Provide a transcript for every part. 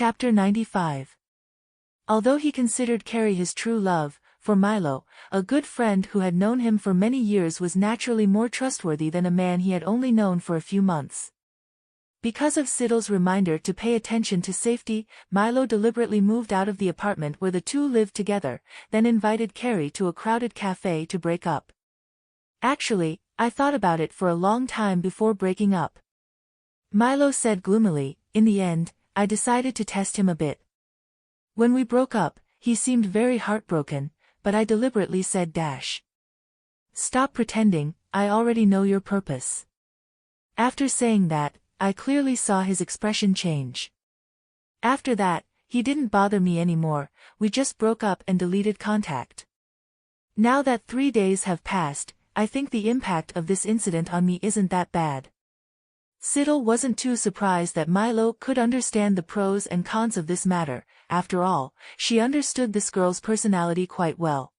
Chapter 95. Although he considered Carrie his true love, for Milo, a good friend who had known him for many years was naturally more trustworthy than a man he had only known for a few months. Because of Siddle's reminder to pay attention to safety, Milo deliberately moved out of the apartment where the two lived together, then invited Carrie to a crowded cafe to break up. Actually, I thought about it for a long time before breaking up. Milo said gloomily. In the end, I decided to test him a bit. When we broke up, he seemed very heartbroken, but I deliberately said Stop pretending, I already know your purpose. After saying that, I clearly saw his expression change. After that, he didn't bother me anymore, we just broke up and deleted contact. Now that 3 days have passed, I think the impact of this incident on me isn't that bad. Siddle wasn't too surprised that Milo could understand the pros and cons of this matter. After all, she understood this girl's personality quite well.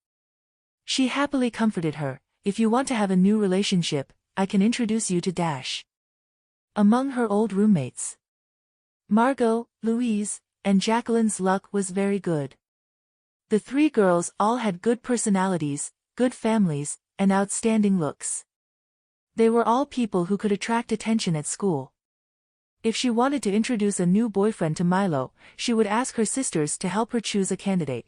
She happily comforted her. If you want to have a new relationship, I can introduce you to Among her old roommates, Margot, Louise, and Jacqueline's luck was very good. The 3 girls all had good personalities, good families, and outstanding looks. They were all people who could attract attention at school. If she wanted to introduce a new boyfriend to Milo, she would ask her sisters to help her choose a candidate.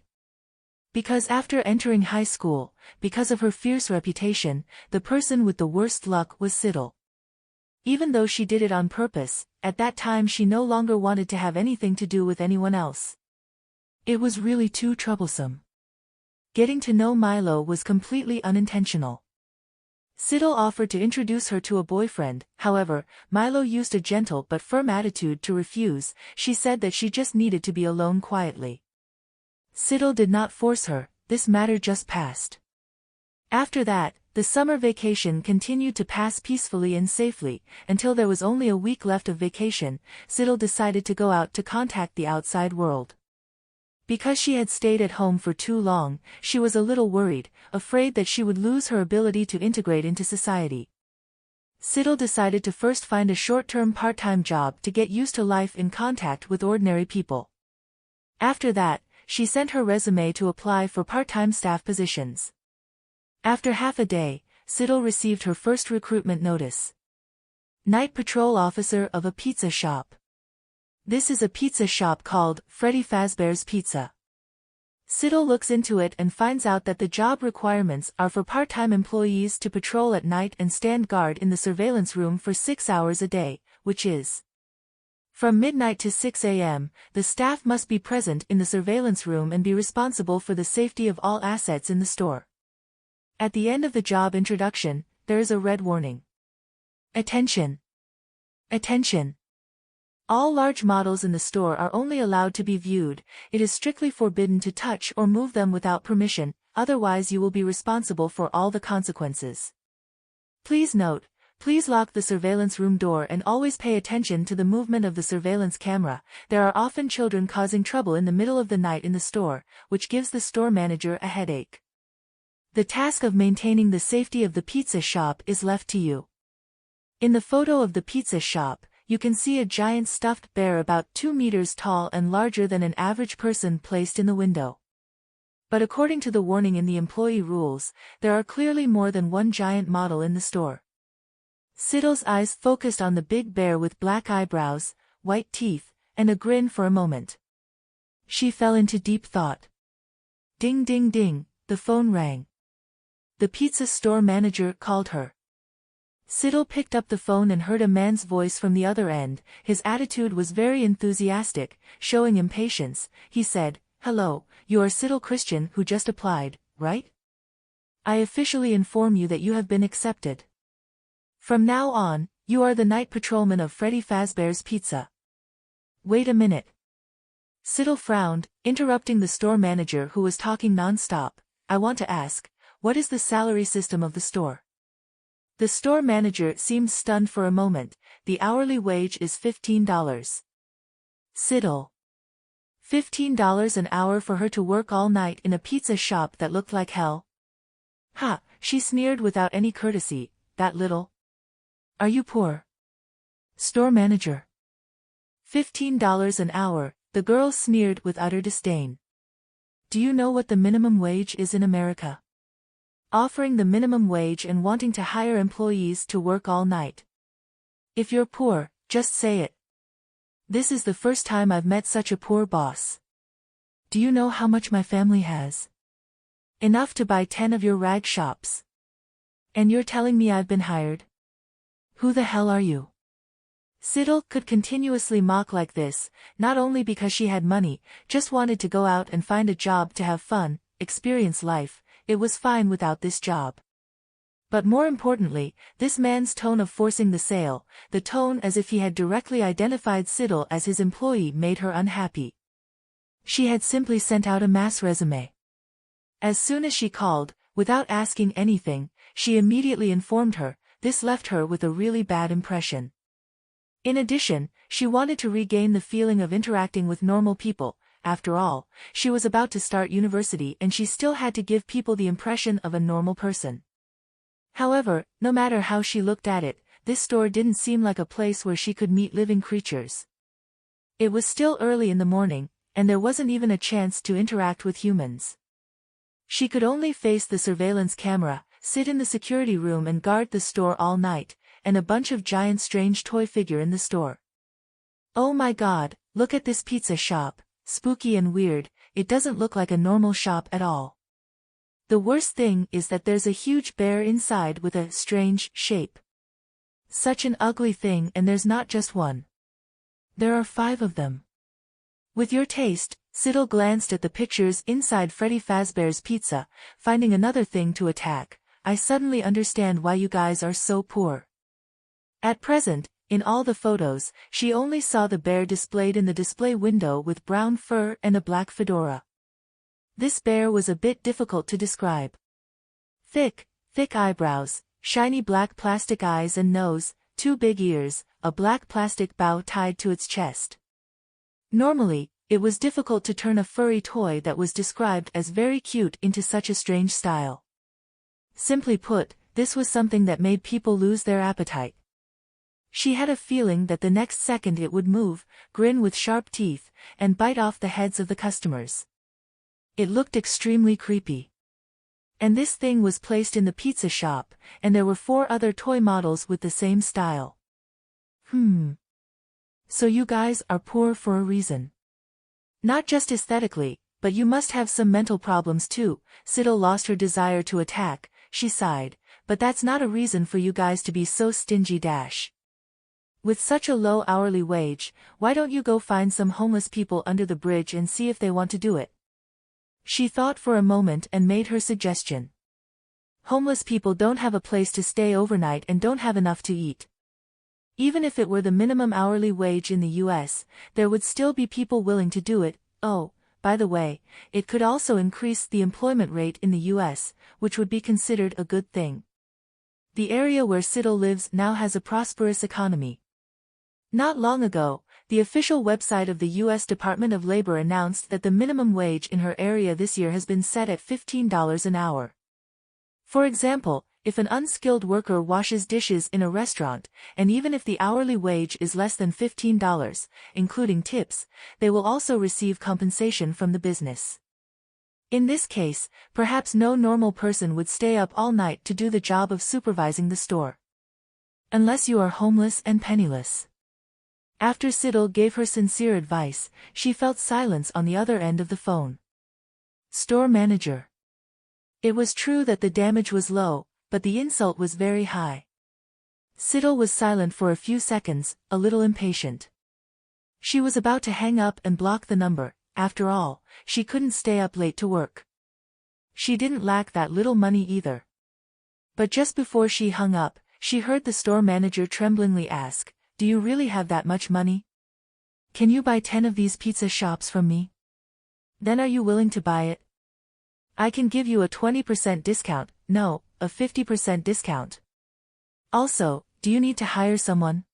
Because after entering high school, because of her fierce reputation, the person with the worst luck was Siddle. Even though she did it on purpose, at that time she no longer wanted to have anything to do with anyone else. It was really too troublesome. Getting to know Milo was completely unintentional. Siddle offered to introduce her to a boyfriend, however, Milo used a gentle but firm attitude to refuse. She said that she just needed to be alone quietly. Siddle did not force her, this matter just passed. After that, the summer vacation continued to pass peacefully and safely, until there was only a week left of vacation. Siddle decided to go out to contact the outside world. Because she had stayed at home for too long, she was a little worried, afraid that she would lose her ability to integrate into society. Siddle decided to first find a short-term part-time job to get used to life in contact with ordinary people. After that, she sent her resume to apply for part-time staff positions. After half a day, Siddle received her first recruitment notice. Night patrol officer of a pizza shop. This is a pizza shop called Freddy Fazbear's Pizza. Siddle looks into it and finds out that the job requirements are for part-time employees to patrol at night and stand guard in the surveillance room for 6 hours a day, which is from midnight to 6 a.m., the staff must be present in the surveillance room and be responsible for the safety of all assets in the store. At the end of the job introduction, there is a red warning. Attention! Attention! All large models in the store are only allowed to be viewed. It is strictly forbidden to touch or move them without permission, otherwise you will be responsible for all the consequences. Please note, please lock the surveillance room door and always pay attention to the movement of the surveillance camera. There are often children causing trouble in the middle of the night in the store, which gives the store manager a headache. The task of maintaining the safety of the pizza shop is left to you. In the photo of the pizza shop, you can see a giant stuffed bear about 2 meters tall and larger than an average person placed in the window. But according to the warning in the employee rules, there are clearly more than one giant model in the store. Siddle's eyes focused on the big bear with black eyebrows, white teeth, and a grin for a moment. She fell into deep thought. Ding ding ding, the phone rang. The pizza store manager called her. Siddle picked up the phone and heard a man's voice from the other end. His attitude was very enthusiastic, showing impatience. He said, "Hello, you are Siddle Christian who just applied, right? I officially inform you that you have been accepted. From now on, you are the night patrolman of Freddy Fazbear's Pizza." Wait a minute. Siddle frowned, interrupting the store manager who was talking non-stop. I want to ask, what is the salary system of the store? The store manager seemed stunned for a moment. The hourly wage is $15. Siddle. $15 an hour for her to work all night in a pizza shop that looked like hell? Ha, she sneered without any courtesy, that little. Are you poor? Store manager. $15 an hour, The girl sneered with utter disdain. Do you know what the minimum wage is in America? Offering the minimum wage and wanting to hire employees to work all night. If you're poor, just say it. This is the first time I've met such a poor boss. Do you know how much my family has? Enough to buy 10 of your rag shops. And you're telling me I've been hired? Who the hell are you? Siddle could continuously mock like this, not only because she had money, just wanted to go out and find a job to have fun, experience life. It was fine without this job. But more importantly, this man's tone of forcing the sale, the tone as if he had directly identified Siddle as his employee, made her unhappy. She had simply sent out a mass resume. As soon as she called, without asking anything, she immediately informed her. This left her with a really bad impression. In addition, she wanted to regain the feeling of interacting with normal people. After all, she was about to start university and she still had to give people the impression of a normal person. However, no matter how she looked at it, this store didn't seem like a place where she could meet living creatures. It was still early in the morning, and there wasn't even a chance to interact with humans. She could only face the surveillance camera, sit in the security room and guard the store all night, and a bunch of giant strange toy figure in the store. Oh my god, look at this pizza shop. Spooky and weird, it doesn't look like a normal shop at all. The worst thing is that there's a huge bear inside with a strange shape. Such an ugly thing, and there's not just one. There are 5 of them. With your taste, Siddle glanced at the pictures inside Freddy Fazbear's Pizza, finding another thing to attack. I suddenly understand why you guys are so poor. At present, in all the photos, she only saw the bear displayed in the display window with brown fur and a black fedora. This bear was a bit difficult to describe. Thick eyebrows, shiny black plastic eyes and nose, 2 big ears, a black plastic bow tied to its chest. Normally, it was difficult to turn a furry toy that was described as very cute into such a strange style. Simply put, this was something that made people lose their appetite. She had a feeling that the next second it would move, grin with sharp teeth, and bite off the heads of the customers. It looked extremely creepy. And this thing was placed in the pizza shop, and there were 4 other toy models with the same style. So you guys are poor for a reason. Not just aesthetically, but you must have some mental problems too. Siddle lost her desire to attack. She sighed, but that's not a reason for you guys to be so stingy. With such a low hourly wage, why don't you go find some homeless people under the bridge and see if they want to do it? She thought for a moment and made her suggestion. Homeless people don't have a place to stay overnight and don't have enough to eat. Even if it were the minimum hourly wage in the US, there would still be people willing to do it. Oh, by the way, it could also increase the employment rate in the US, which would be considered a good thing. The area where Siddle lives now has a prosperous economy. Not long ago, the official website of the U.S. Department of Labor announced that the minimum wage in her area this year has been set at $15 an hour. For example, if an unskilled worker washes dishes in a restaurant, and even if the hourly wage is less than $15, including tips, they will also receive compensation from the business. In this case, perhaps no normal person would stay up all night to do the job of supervising the store. Unless you are homeless and penniless. After Siddle gave her sincere advice, she felt silence on the other end of the phone. Store manager. It was true that the damage was low, but the insult was very high. Siddle was silent for a few seconds, a little impatient. She was about to hang up and block the number. After all, she couldn't stay up late to work. She didn't lack that little money either. But just before she hung up, she heard the store manager tremblingly ask, "Do you really have that much money? Can you buy 10 of these pizza shops from me? Then are you willing to buy it? I can give you a 20% discount, no, a 50% discount. Also, do you need to hire someone?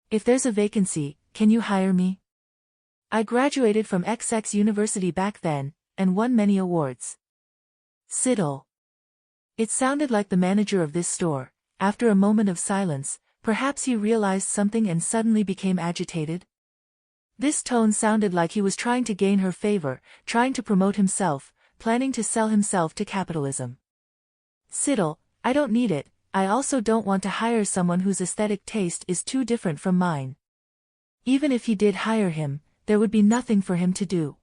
If there's a vacancy, can you hire me? I graduated from XX University back then, and won many awards." Siddle. It sounded like the manager of this store. After a moment of silence, perhaps he realized something and suddenly became agitated. This tone sounded like he was trying to gain her favor, trying to promote himself, planning to sell himself to capitalism. Siddle, I don't need it, I also don't want to hire someone whose aesthetic taste is too different from mine. Even if he did hire him, there would be nothing for him to do.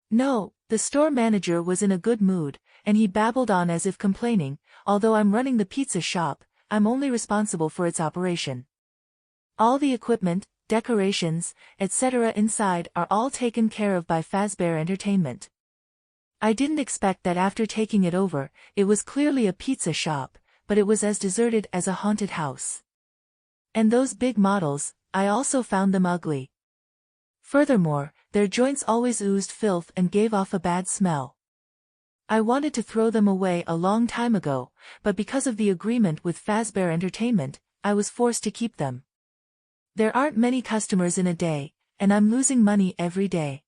No, the store manager was in a good mood, and he babbled on as if complaining, although I'm running the pizza shop, I'm only responsible for its operation. All the equipment, decorations, etc. inside are all taken care of by Fazbear Entertainment. I didn't expect that after taking it over, it was clearly a pizza shop, but it was as deserted as a haunted house. And those big models, I also found them ugly. Furthermore, their joints always oozed filth and gave off a bad smell. I wanted to throw them away a long time ago, but because of the agreement with Fazbear Entertainment, I was forced to keep them. There aren't many customers in a day, and I'm losing money every day.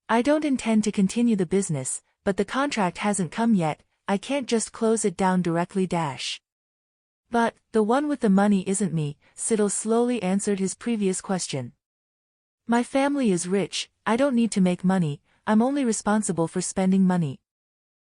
I don't intend to continue the business, but the contract hasn't come yet, I can't just close it down directly. But, the one with the money isn't me, Siddle slowly answered his previous question. My family is rich, I don't need to make money, I'm only responsible for spending money.